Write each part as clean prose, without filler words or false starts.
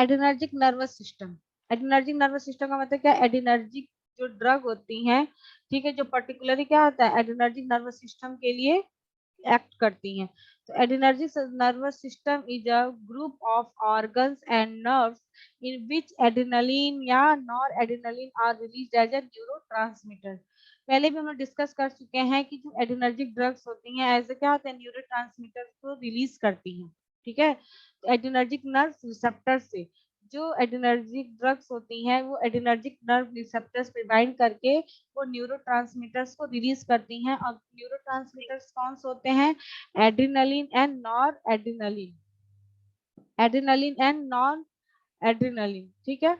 Adrenergic nervous system. Adrenergic nervous system का मतलब क्या, एड्रेनर्जिक जो ड्रग होती हैं, ठीक है, जो पर्टिकुलरली क्या होता है एड्रेनर्जिक नर्वस सिस्टम के लिए एक्ट करती हैं। तो adrenergic nervous system is a group of organs and nerves in which adrenaline या noradrenaline are released as a neurotransmitter. पहले भी हम लोग डिस्कस कर चुके हैं कि जो एड्रेनर्जिक ड्रग्स होती हैं ऐसे क्या होते हैं, न्यूरोट्रांसमीटर को रिलीज करती हैं, ठीक है। तो एड्रेनर्जिक नर्व रिसेप्टर से जो एड्रेनर्जिक ड्रग्स होती हैं वो एड्रेनर्जिक नर्व रिसेप्टर्स पे बाइंड करके वो न्यूरोट्रांसमीटर्स को रिलीज करती हैं। और न्यूरोट्रांसमीटर्स कौन से होते हैं, adrenaline and nor adrenaline, adrenaline and non adrenaline, ठीक है।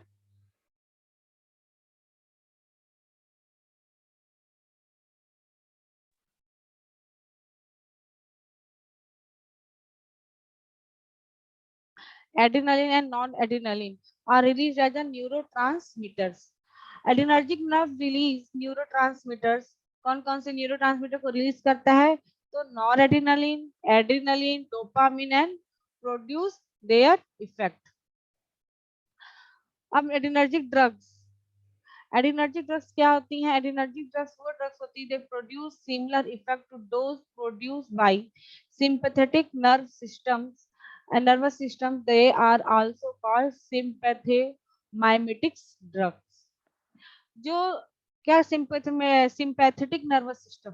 Adrenaline and non-adrenaline are released as a neurotransmitters. Adrenergic nerve release neurotransmitters कौन कौन से न्यूरोट्रांसमीटर को रिलीज करता है, तो noradrenaline, adrenaline, dopamine and produce their effect. अब एड्रेनर्जिक ड्रग्स, एड्रेनर्जिक ड्रग्स क्या होती हैं, एड्रेनर्जिक ड्रग्स वो ड्रग्स होती है they produce similar effect to those produced by sympathetic nerve systems and nervous system. They are also called sympathomimetics drugs. जो क्या sympathetic nervous system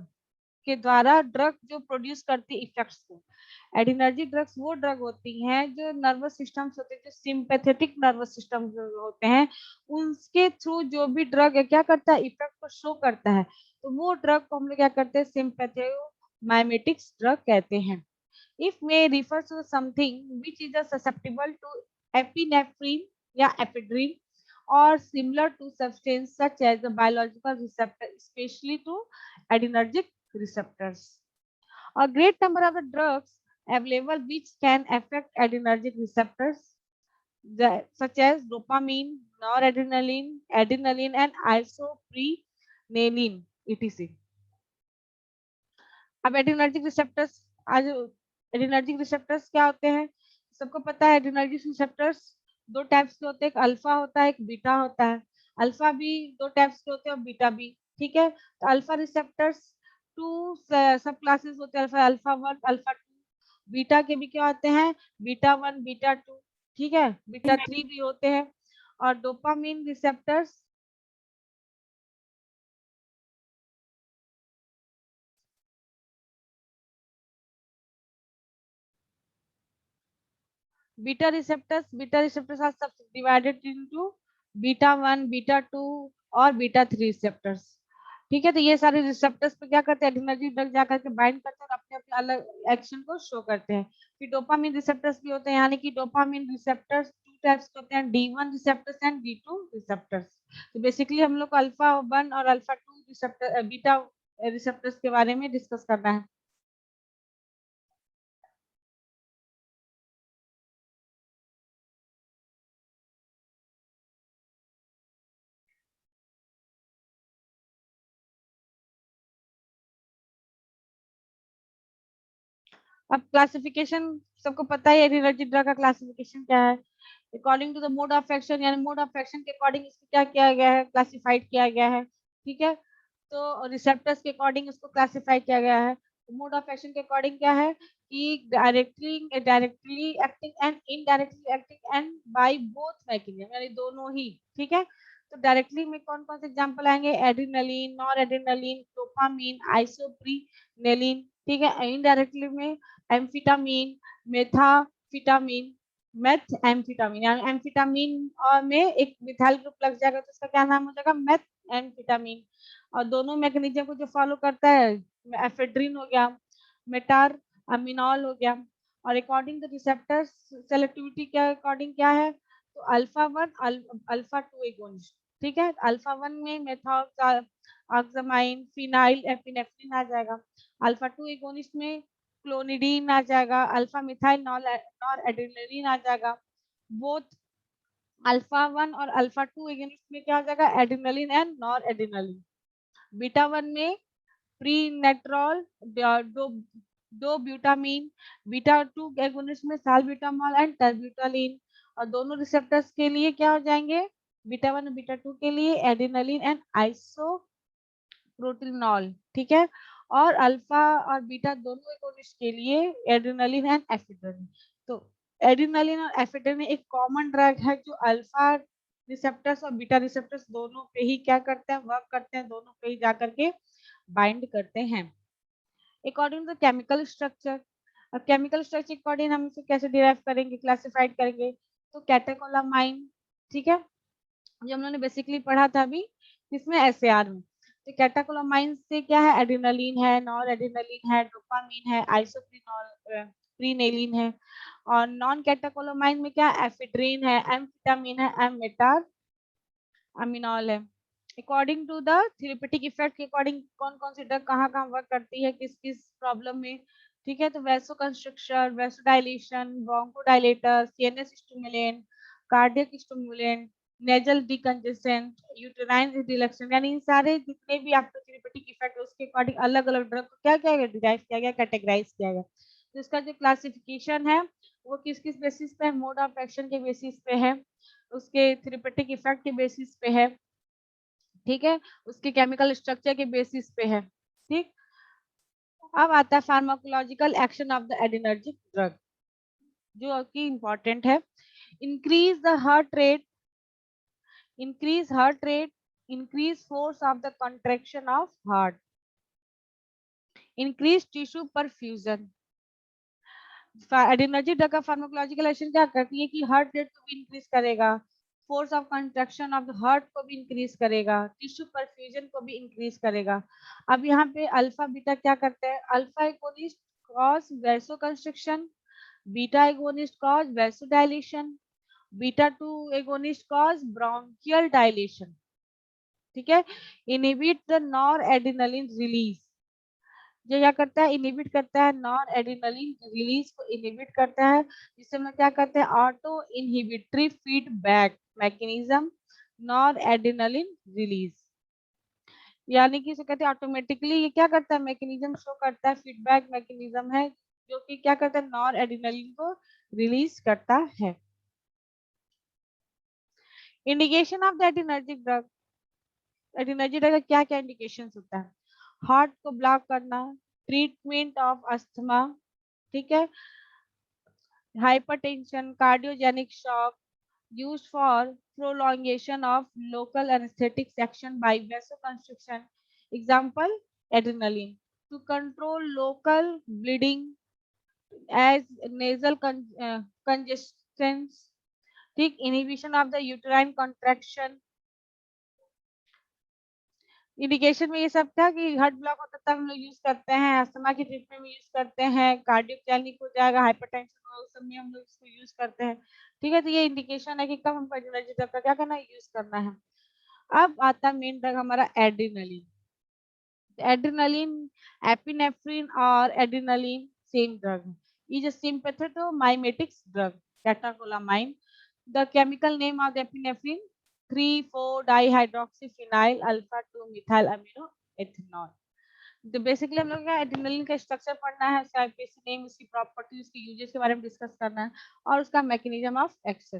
के द्वारा ड्रग जो प्रोड्यूस करती है इफेक्ट्स को, एडिनर्जिक ड्रग्स वो ड्रग होती हैं जो नर्वस सिस्टम्स होते हैं, जो सिंपैथेटिक नर्वस सिस्टम होते हैं उनके थ्रू जो भी ड्रग है क्या करता है, इफेक्ट को शो करता है, तो वो ड्रग को हम लोग क्या करते हैं, सिंपैथोमाइमेटिक्स ड्रग कहते हैं। If may refer to something which is susceptible to epinephrine या ephedrine or similar to substance such as the biological receptor, especially to adrenergic receptors. A great number of the drugs available which can affect adrenergic receptors, such as dopamine, noradrenaline, adrenaline, and isoprenaline, etc. अब adrenergic receptors, आज adrenergic receptors क्या होते हैं, सबको पता है adrenergic receptors दो types के होते हैं, एक अल्फा होता है, एक बीटा होता है। अल्फा भी दो टाइप्स के होते हैं और बीटा भी, ठीक है। तो अल्फा रिसेप्टर्स टू सब क्लासेस होते हैं, alpha alpha one alpha two. Beta के भी क्या होते हैं, बीटा वन बीटा टू, ठीक है, बीटा थ्री भी होते हैं। और dopamine receptors, beta receptors are subdivided into beta one beta two और बीटा थ्री रिसेप्टर्स, ठीक है। तो ये सारे रिसेप्टर्स पे क्या करते हैं, एड्रेनर्जिक ड्रग जाकर के बाइंड करते हैं और अपने अपने अलग एक्शन को शो करते हैं। फिर डोपामिन रिसेप्टर्स भी होते हैं, यानी कि डोपामिन रिसेप्टर्स टू टाइप्स के होते हैं, D1 receptors and D2 receptors. तो बेसिकली हम लोग को अल्फा वन और alpha two receptor beta receptors के बारे में डिस्कस करना है। अब क्लासिफिकेशन सबको पता है, एड्रेनर्जिक ड्रग का क्लासिफिकेशन क्या है, according to the mode of action, यानी मोड ऑफ एक्शन के अकॉर्डिंग इसको क्या किया गया है, क्लासिफाइड किया गया है, ठीक है। तो रिसेप्टर्स के अकॉर्डिंग इसको क्लासिफाई किया गया है। मोड ऑफ एक्शन के अकॉर्डिंग क्या है कि directly acting and indirectly acting and by both mechanism, यानी दोनों ही, ठीक है। तो डायरेक्टली में कौन कौन से एग्जांपल आएंगे, एड्रेनलिन, नॉरएड्रेनलिन, डोपामिन, आइसोप्रीनेलिन, ठीक है। इनडायरेक्टली में एम्फेटामिन, मेथाफेटामिन, मेथ एम्फेटामिन, यानी एम्फेटामिन और में एक मिथाइल ग्रुप लग जाएगा तो उसका क्या नाम हो जाएगा, मेथ एम्फेटामिन। और दोनों मैकेनिज्म को जो फॉलो करता है, एफेड्रिन हो गया, मेटार अमीनॉल हो गया। और अकॉर्डिंग टू रिसेप्टर्स सेलेक्टिविटी के अकॉर्डिंग क्या है, तो alpha one alpha two agonist, ठीक है। अल्फा वन में मेथॉक्सामाइन, फिनाइल एपिनेफ्रिन आ जाएगा। अल्फा टू एगोनिस्ट में क्लोनिडीन आ जाएगा, अल्फा मिथाइल नॉर एड्रेनलिन आ जाएगा। बोथ अल्फा वन और अल्फा टू एगोनिस्ट में क्या आ जाएगा, adrenaline and nor adrenaline. Beta one में प्रीनेट्रॉल, दो ब्यूटामीन, बीटा टू एगोनिस्ट में साल्ब्यूटामॉल एंड टर्ब्यूटालिन। और दोनों रिसेप्टर्स के लिए क्या हो जाएंगे, बीटा 1 और बीटा 2 के लिए एड्रेनालिन एंड आइसोप्रोटिनॉल, ठीक है। और अल्फा और बीटा दोनों एगोनिस्ट के लिए एड्रेनालिन एंड एफेड्रिन। तो एड्रेनालिन और एफेड्रिन एक कॉमन ड्रग है जो अल्फा रिसेप्टर्स और बीटा रिसेप्टर्स दोनों पे ही क्या करते हैं, वर्क करते हैं, दोनों पे ही जा करके बाइंड करते हैं। अकॉर्डिंग टू केमिकल स्ट्रक्चर, अब केमिकल स्ट्रक्चर अकॉर्डिंग हम इसे कैसे डिराइव करेंगे, क्लासिफाइड करेंगे, तो कैटेकोलामाइन, ठीक है, जो हम लोगों ने बेसिकली पढ़ा था अभी इसमें एसएआर में। तो कैटेकोलामाइन से क्या है, एड्रेनालिन है, नॉर एड्रेनालिन है, डोपामिन है, आइसोप्रिनॉल प्रीनेलिन है। और नॉन कैटेकोलामाइन में क्या, एफेड्रिन है, एम्फेटामिन है, एम अमीनॉल है। According to the therapeutic effect के अकॉर्डिंग कौन कौन सी ड्रग कहाँ कहाँ वर्क करती है, किस किस प्रॉब्लम में, ठीक है। तो vasoconstriction, vasodilation, bronchodilator, CNS stimulant, cardiac stimulant, nasal decongestion, uterine relaxation, यानी इन सारे जितने भी आपको थेरेपेटिक इफेक्ट उसके अकॉर्डिंग अलग अलग ड्रग को क्या क्या डिराइव किया गया, कैटेगराइज किया गया। तो इसका जो क्लासिफिकेशन है वो किस किस बेसिस पे है, मोड ऑफ एक्शन के बेसिस पे है, उसके थेरेपेटिक इफेक्ट के बेसिस पे है, ठीक है, उसके केमिकल स्ट्रक्चर के बेसिस पे है, ठीक। अब आता है pharmacological action of the adrenergic drug, जो कि इंपॉर्टेंट है। Increase the heart rate, increase heart rate, increase force of the contraction of heart, increase tissue perfusion. Adrenergic drug का फार्माकोलॉजिकल एक्शन क्या करती है कि हार्ट रेट को भी इंक्रीज करेगा, force of contraction of the heart को भी इंक्रीज करेगा, टिश्यू परफ्यूजन को भी इंक्रीज करेगा। अब यहाँ पे अल्फा बीटा क्या करते हैं, alpha agonist cause vasoconstriction, beta agonist cause vasodilation, beta 2 agonist cause bronchial dilation, ठीक है। Inhibit the noradrenaline release, जो क्या करता है, इनहिबिट करता है नॉर एड्रेनालिन रिलीज को, इनहिबिट करता है, जिससे हम क्या करते हैं, auto inhibitory feedback mechanism noradrenaline release, यानी कि इसे कहते हैं ऑटोमेटिकली ये क्या करता है, मैकेनिज्म शो करता है, फीडबैक मैकेनिज्म है जो कि क्या करता है, नॉर एड्रेनालिन को रिलीज करता है। Indication of the adrenergic drug, adrenergic drug का क्या क्या इंडिकेशन होता है, हार्ट को ब्लॉक करना, ट्रीटमेंट ऑफ अस्थमा, ठीक है, hypertension, cardiogenic shock, used for prolongation of local anesthetic action by vasoconstriction. Example, adrenaline. To control local bleeding as nasal congestion, ठीक, inhibition of the uterine contraction. Indication में ये सब था कि heart block होता तब हम लोग यूज करते हैं, अस्थमा की ट्रीटमेंट में यूज करते हैं, कार्डियोजेनिक हो जाएगा, हाइपरटेंशन हो, उस सब में हम लोग इसको यूज करते हैं, ठीक है। तो ये इंडिकेशन है कि कब हमको एड्रेनर्जिक ड्रग का क्या करना है, यूज करना है। अब आता है मेन ड्रग हमारा एड्रेनलिन। एड्रेनलिन, एपिनेफ्रिन और एड्रेनलिन सेम ड्रग है, is a sympathomimetics drug, catecholamine. The chemical name of the epinephrine 3,4-dihydroxyphenyl alpha 2 methyl amino ethanol। तो बेसिकली हम लोग क्या एड्रेनलिन का स्ट्रक्चर पढ़ना है, उसका बेसिक नेम, उसकी प्रॉपर्टी, उसके यूजेस के बारे में डिस्कस करना है, और उसका मैकेनिज्म ऑफ एक्शन।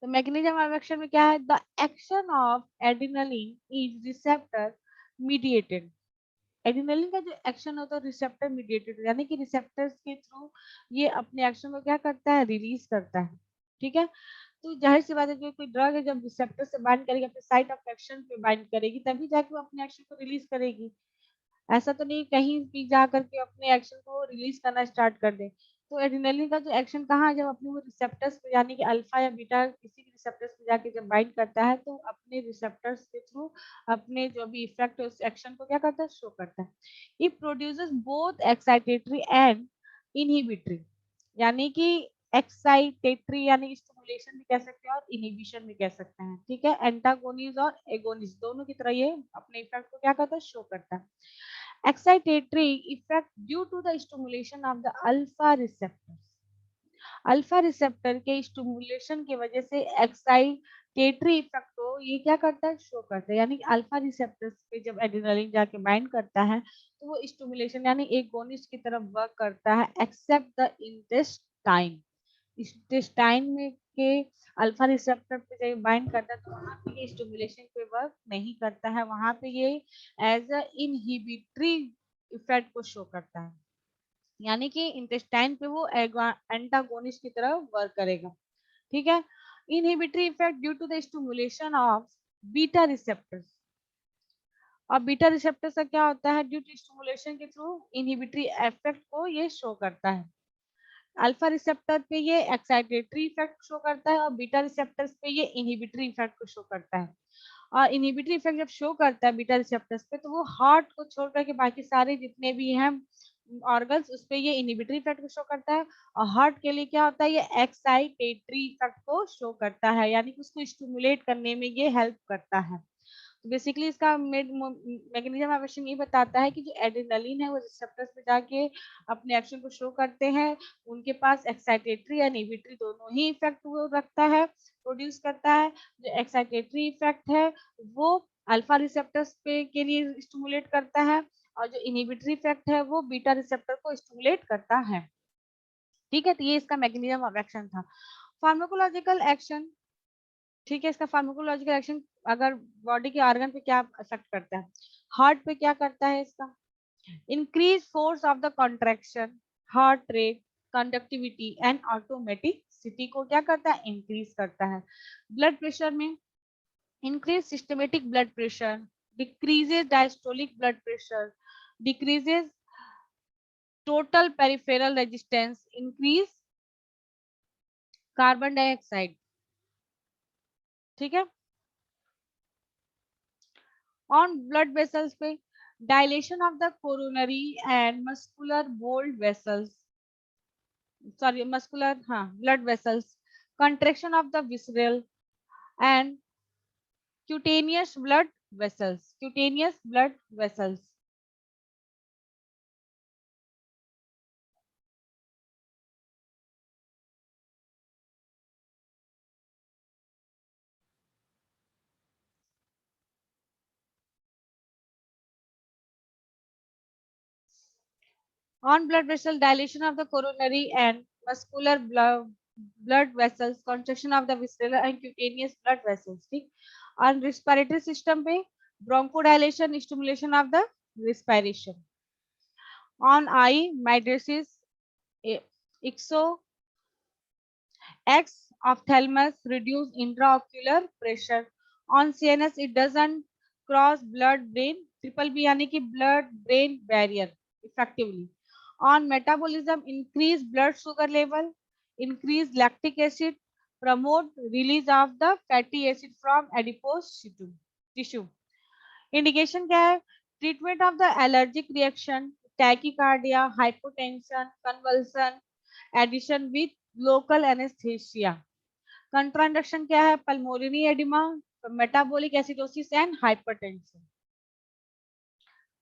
तो मैकेनिज्म ऑफ एक्शन में क्या है, the action of adrenaline is receptor mediated. Adrenaline का जो एक्शन होता है रिसेप्टर मीडिएटेड, यानी कि रिसेप्टर्स के थ्रू ये अपने एक्शन को क्या करता है, रिलीज करता है, ठीक है। तो जाहिर सी बात है जो कोई ड्रग है जब रिसेप्टर से बाइंड करेगी, अपने साइट ऑफ एक्शन पे बाइंड करेगी, तभी जाके वो अपने एक्शन को रिलीज करेगी। ऐसा तो नहीं कहीं भी जा करके अपने एक्शन को रिलीज करना स्टार्ट कर दे। तो एड्रेनलिन का जो एक्शन कहाँ है, जब अपने वो रिसेप्टर्स पे यानी कि अल्फा या बीटा किसी भी रिसेप्टर्स पे जाके जब बाइंड करता है तो अपने रिसेप्टर्स के थ्रू अपने जो भी इफेक्ट है उस एक्शन को क्या करता है, शो करता है। It produces both excitatory and inhibitory, यानी कि एक्साइटेटरी यानी स्टिमुलेशन भी कह सकते हैं और इनहिबिशन भी कह सकते हैं, ठीक है। एंटागोनिस्ट और एगोनिस्ट दोनों की तरह ये अपने इफेक्ट को क्या करता है, शो करता है। Excitatory effect due to the stimulation of the alpha receptors, alpha receptor के स्टिमुलेशन की वजह से एक्साइटेटरी इफेक्ट को ये क्या करता है, शो करता है, यानी कि अल्फा रिसेप्टर्स पे जब एड्रेनलिन जाके बाइंड करता है तो वो स्टिमुलेशन यानी एगोनिस्ट की तरफ वर्क करता है, एक्सेप्ट द इंटेस्टाइन, इंटेस्टाइन में के अल्फा रिसेप्टर पे जब बाइंड करता है तो वहां पे ये स्टिमुलेशन पे वर्क नहीं करता है, वहां पे ये एज अ इनहिबिटरी इफेक्ट को शो करता है, यानी कि इंटेस्टाइन पे वो एंटागोनिस्ट की तरह वर्क करेगा। ठीक है। Inhibitory effect due to the stimulation of beta receptors. और बीटा रिसेप्टर का क्या होता है, ड्यू टू स्टिमुलेशन के थ्रू इनहिबिटरी इफेक्ट को ये शो करता है। अल्फा रिसेप्टर पे ये एक्साइटेटरी इफेक्ट शो करता है और बीटा रिसेप्टर्स पे ये इनहिबिटरी इफेक्ट को शो करता है। और इनहिबिटरी इफेक्ट जब शो करता है बीटा रिसेप्टर्स पे तो वो हार्ट को छोड़ करके बाकी सारे जितने भी हैं ऑर्गन्स उस पे ये इनहिबिटरी इफेक्ट को शो करता है। और हार्ट के लिए क्या होता है, ये एक्साइटेटरी इफेक्ट को शो करता है, यानी कि उसको स्टिमुलेट करने में ये हेल्प करता है। तो बेसिकली इसका मैकेनिज्म ऑफ एक्शन ये बताता है कि जो एड्रेनलिन है वो रिसेप्टर्स पे जाके अपने एक्शन को शो करते हैं, उनके पास एक्साइटेटरी या इनहिबिटरी दोनों ही इफेक्ट वो रखता है, प्रोड्यूस करता है। जो एक्साइटेटरी इफेक्ट है वो अल्फा रिसेप्टर्स पे के लिए स्टिमुलेट करता है और जो इनहिबिटरी इफेक्ट है वो बीटा रिसेप्टर को स्टिमुलेट करता है। ठीक है, तो ये इसका मैकेनिज्म ऑफ एक्शन था। फार्माकोलॉजिकल एक्शन, ठीक है, इसका फार्माकोलॉजिकल एक्शन अगर बॉडी के ऑर्गन पे क्या इफेक्ट करता है, हार्ट पे क्या करता है इसका, increase force of the contraction, heart rate, conductivity and automaticity को क्या करता है, इंक्रीज करता है। ब्लड प्रेशर में increase systematic blood pressure, decreases diastolic blood pressure, decreases total peripheral resistance, increase carbon dioxide. ठीक है। ऑन ब्लड वेसल्स पे dilation of the coronary and muscular blood vessels, sorry muscular, हाँ blood vessels, contraction of the visceral and cutaneous blood vessels, cutaneous blood vessels. On blood vessel dilation of the coronary and muscular blood vessels, contraction of the visceral and cutaneous blood vessels. ठीक। on respiratory system पे bronchodilation, stimulation of the respiration. On eye mydriasis, ixo x ophthalmos, reduce intraocular pressure. On CNS it doesn't cross blood brain triple B यानी कि blood brain barrier effectively. On metabolism, increase blood sugar level, increase lactic acid, promote release of the fatty acid from adipose tissue. Indication क्या है, treatment of the allergic reaction, tachycardia, hypotension, convulsion, addition with local anesthesia. Contraindication क्या है, pulmonary oedema, metabolic acidosis and hypertension.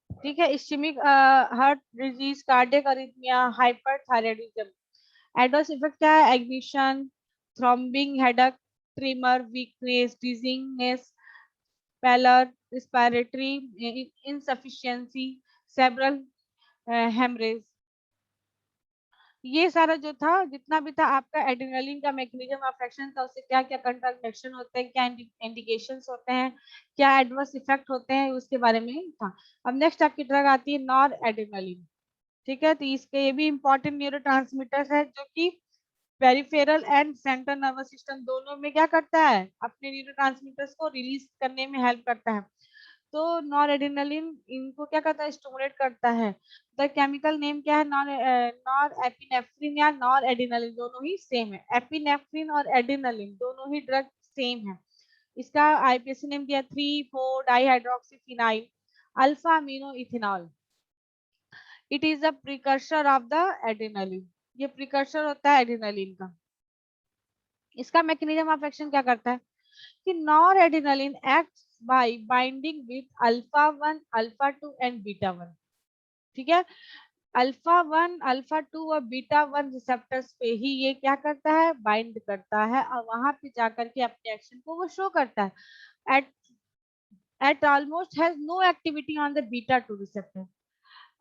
ठीक है। Ischaemic heart disease, cardiac arrhythmia, hyperthyroidism. Adverse effect क्या है, agitation, throbbing, headache, tremor, weakness, dizziness, pallor, respiratory insufficiency, cerebral haemorrhage. ये सारा जो था जितना भी था आपका एड्रेनलिन का मैकेनिज्म ऑफ एक्शन था, उससे क्या क्या कंट्रैक्शन होते हैं, क्या इंडिकेशंस होते हैं, क्या एडवर्स इफेक्ट होते हैं, उसके बारे में था। अब नेक्स्ट आपकी ड्रग आती है नॉर एड्रेनलिन। ठीक है, तो इसके ये भी इंपॉर्टेंट न्यूरोट्रांसमीटर्स है जो कि peripheral and central nervous system दोनों में क्या करता है, अपने न्यूरोट्रांसमीटर्स को रिलीज करने में हेल्प करता है। तो नॉर एड्रेनलिन इनको क्या करता है, स्टिमुलेट करता है। द केमिकल नेम क्या है, नॉर एपिनेफ्रिन या नॉर एड्रेनलिन, दोनों ही सेम है। एपिनेफ्रिन और एड्रेनलिन दोनों ही ड्रग सेम है। इसका आईपीएसी नेम दिया 3,4 dihydroxyphenyl alpha amino ethanol. It is a precursor of the adrenaline, ये प्रिकर्सर होता है एड्रेनलिन का। इसका मैकेनिज्म ऑफ एक्शन क्या करता है कि nor adrenaline acts by binding with alpha 1, alpha 2 and beta 1। ठीक है, अल्फा 1, अल्फा 2 और बीटा 1 रिसेप्टर्स पे ही ये क्या करता है, बाइंड करता है और वहां पे जाकर के अपने एक्शन को वो शो करता है। It almost has no activity on the beta 2 receptor,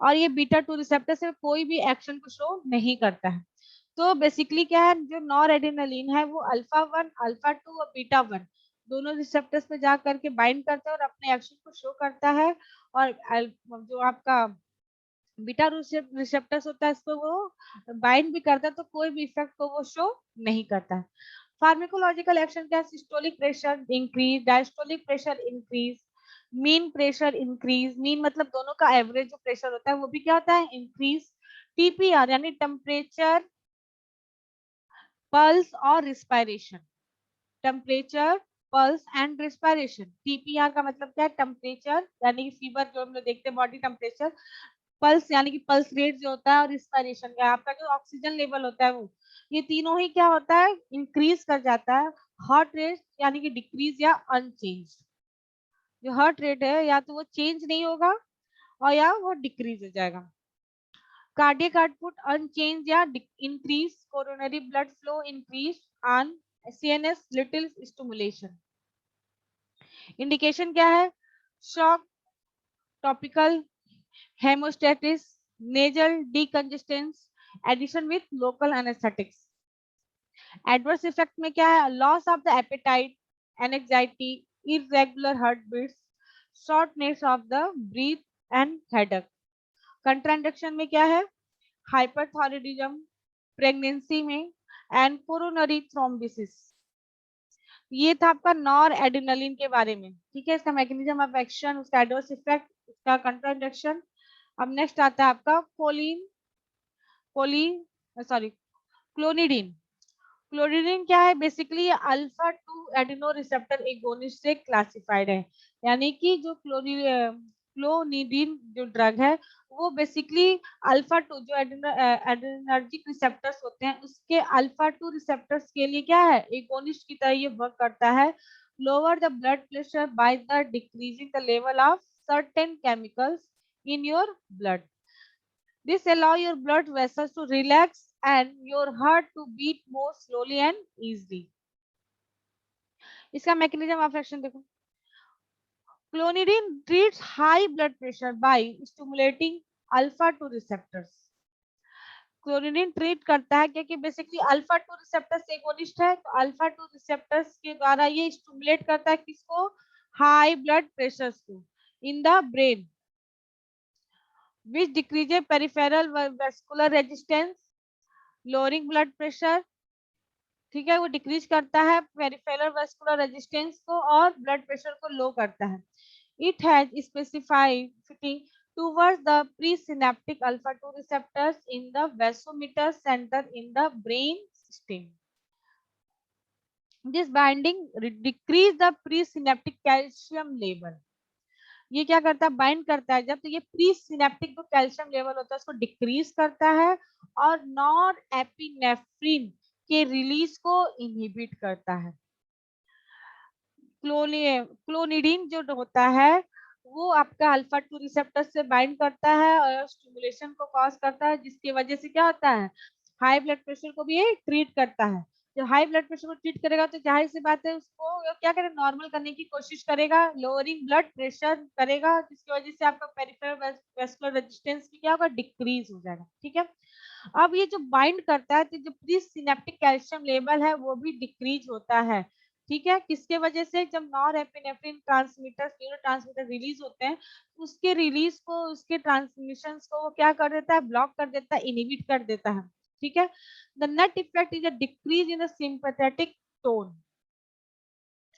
और ये बीटा 2 रिसेप्टर से कोई भी एक्शन को शो नहीं करता है। तो बेसिकली क्या है, जो नॉर एड्रेनालिन है वो अल्फा 1, अल्फा 2 और बीटा 1 दोनों रिसेप्टर्स पे जा करके बाइंड करता है और अपने एक्शन को शो करता है। और जो आपका बीटा रिसेप्टर्स होता है इसको वो बाइंड भी करता है, तो कोई भी इफेक्ट को वो शो नहीं करता है। फार्माकोलॉजिकल एक्शन क्या है, systolic pressure increase, diastolic pressure increase, mean pressure increase, mean मतलब दोनों का एवरेज जो प्रेशर होता है वो भी क्या होता है, इंक्रीज। टीपीआर यानी टेम्परेचर, पल्स और respiration, temperature, pulse and respiration. TPR का मतलब क्या है, टेम्परेचर यानी कि फीवर जो हम लोग देखते हैं बॉडी टेम्परेचर, पल्स यानी कि पल्स रेट जो होता है, और रिस्पायरेशन का आपका जो ऑक्सीजन लेवल होता है वो, ये तीनों ही क्या होता है, इंक्रीज कर जाता है। हार्ट रेट यानी कि डिक्रीज या अनचेंज, जो हार्ट रेट है या तो वो चेंज नहीं होगा और या वो डिक्रीज हो जाएगा। कार्डियक आउटपुट अनचेंज या increase, coronary blood flow increase on CNS little stimulation. Indication क्या है, shock, topical haemostatics, nasal decongestants, addition with local anaesthetics. Adverse effect में क्या है, loss of the appetite, anxiety, irregular heart beats, shortness of the breath and headache. Contraindication में क्या है, hyperthyroidism pregnancy में and coronary thrombosis. ये था आपका नॉर एड्रेनालिन के बारे में, ठीक है, इसका मैकेनिज्म ऑफ एक्शन, उसका एडवर्स इफेक्ट, उसका कंट्राइंडक्शन। अब नेक्स्ट आता है आपका कोली सॉरी क्लोनिडीन। क्लोनिडीन क्या है, basically alpha 2 adeno receptor agonist से क्लासिफाइड है। यानी कि जो क्लोनिडीन जो ड्रग है वो बेसिकली अल्फा 2 जो एडिनर्जिक रिसेप्टर्स होते हैं उसके अल्फा 2 रिसेप्टर्स के लिए क्या है, एगोनिस्ट की तरह ये वर्क करता है। Lower the blood pressure by the decreasing the level of certain chemicals in your blood. This allow your blood vessels to relax and your heart to beat more slowly and easily. इसका mechanism of action देखो, clonidine treats high blood pressure by stimulating alpha 2 receptors. Clonidine treat करता है क्योंकि basically alpha 2 receptors agonist है, तो alpha 2 receptors के द्वारा ये स्टिमुलेट करता है किसको, हाई ब्लड प्रेशर्स को इन the brain, which decreases peripheral vascular resistance, lowering blood pressure, ठीक है, वो डिक्रीज करता है पेरिफेरल वास्कुलर रेजिस्टेंस को और ब्लड प्रेशर को लो करता है। It has specificity towards the presynaptic alpha 2 receptors in the vasomotor centre in the brain system. This binding decrease the presynaptic calcium level. ये क्या करता है, बाइंड करता है जब, तो ये प्री सिनेप्टिक जो कैल्शियम लेवल होता है उसको डिक्रीज करता है और नॉर एपिनेफ्रिन के रिलीज को इनहिबिट करता है। क्लोनिडीन जो होता है वो आपका अल्फा 2 रिसेप्टर से बाइंड करता है और स्टिमुलेशन को कॉज करता है, जिसकी वजह से क्या होता है, हाई ब्लड प्रेशर को भी ये ट्रीट करता है। जब हाई ब्लड प्रेशर को ट्रीट करेगा तो जाहिर सी बात है उसको क्या करेगा, नॉर्मल करने की कोशिश करेगा, लोअरिंग ब्लड प्रेशर करेगा, जिसकी वजह से आपका पेरिफेरल वैस्कुलर रेजिस्टेंस भी क्या होगा, डिक्रीज हो जाएगा। ठीक है, अब ये जो बाइंड करता है तो जो प्री सिनेप्टिक कैल्शियम लेवल है वो भी डिक्रीज होता है। ठीक है, किसके वजह से, जब norepinephrine transmitter neuro transmitter release होते हैं उसके रिलीज को, उसके ट्रांसमिशन को वो क्या कर देता है, ब्लॉक कर देता है, इनहिबिट कर देता है। ठीक है, the net effect is a decrease in the sympathetic tone.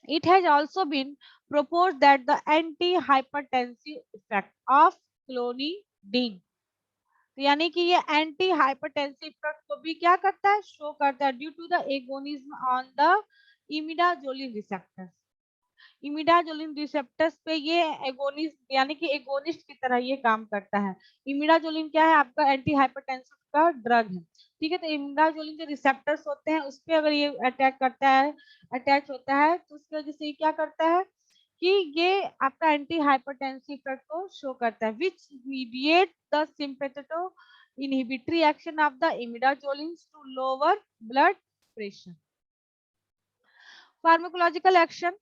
It has also been proposed that the anti-hypertensive effect of clonidine, यानी कि ये एंटी हाइपरटेंसिव इफेक्ट को भी क्या करता है, शो करता है, due to the agonism on the imidazoline receptors. Imidazoline receptors पे ये एगोनिस्ट यानी कि एगोनिस्ट की तरह ये काम करता है। इमिडाजोलिन क्या है, आपका एंटी हाइपरटेंसिव का ड्रग है। ठीक है, तो इमिडाजोलिन जो रिसेप्टर्स होते हैं उस पे अगर ये अटैक करता है, अटैच होता है, तो उसकी वजह से ये क्या करता है कि ये आपका एंटी हाइपरटेंसिव इफेक्ट को शो करता है, which mediate the sympatho inhibitory action of the imidazoline to lower blood pressure. Pharmacological action,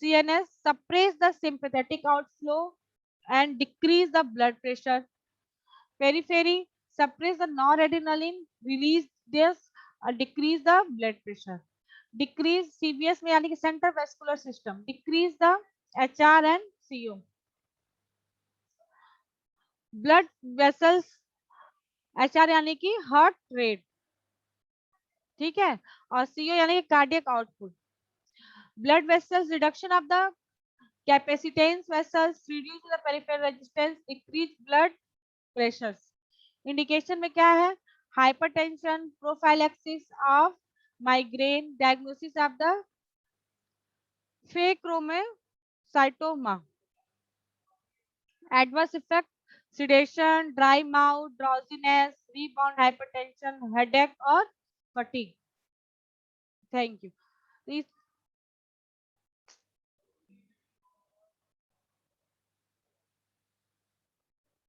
CNS suppress the sympathetic outflow and decrease the blood pressure. Periphery suppress the noradrenaline, release this, decrease the blood pressure, decrease CVS में यानी कि central vascular system, decrease the HR and CO, blood vessels, HR यानी कि heart rate, ठीक है, और CO यानी कि cardiac output, blood vessels reduction of the capacitance vessels, reduce the peripheral resistance, decrease blood pressures. Indication में क्या है, hypertension, prophylaxis of migraine, diagnosis of the phaeochromocytoma, adverse effect, sedation, dry mouth, drowsiness, rebound hypertension, headache और fatigue. Thank you.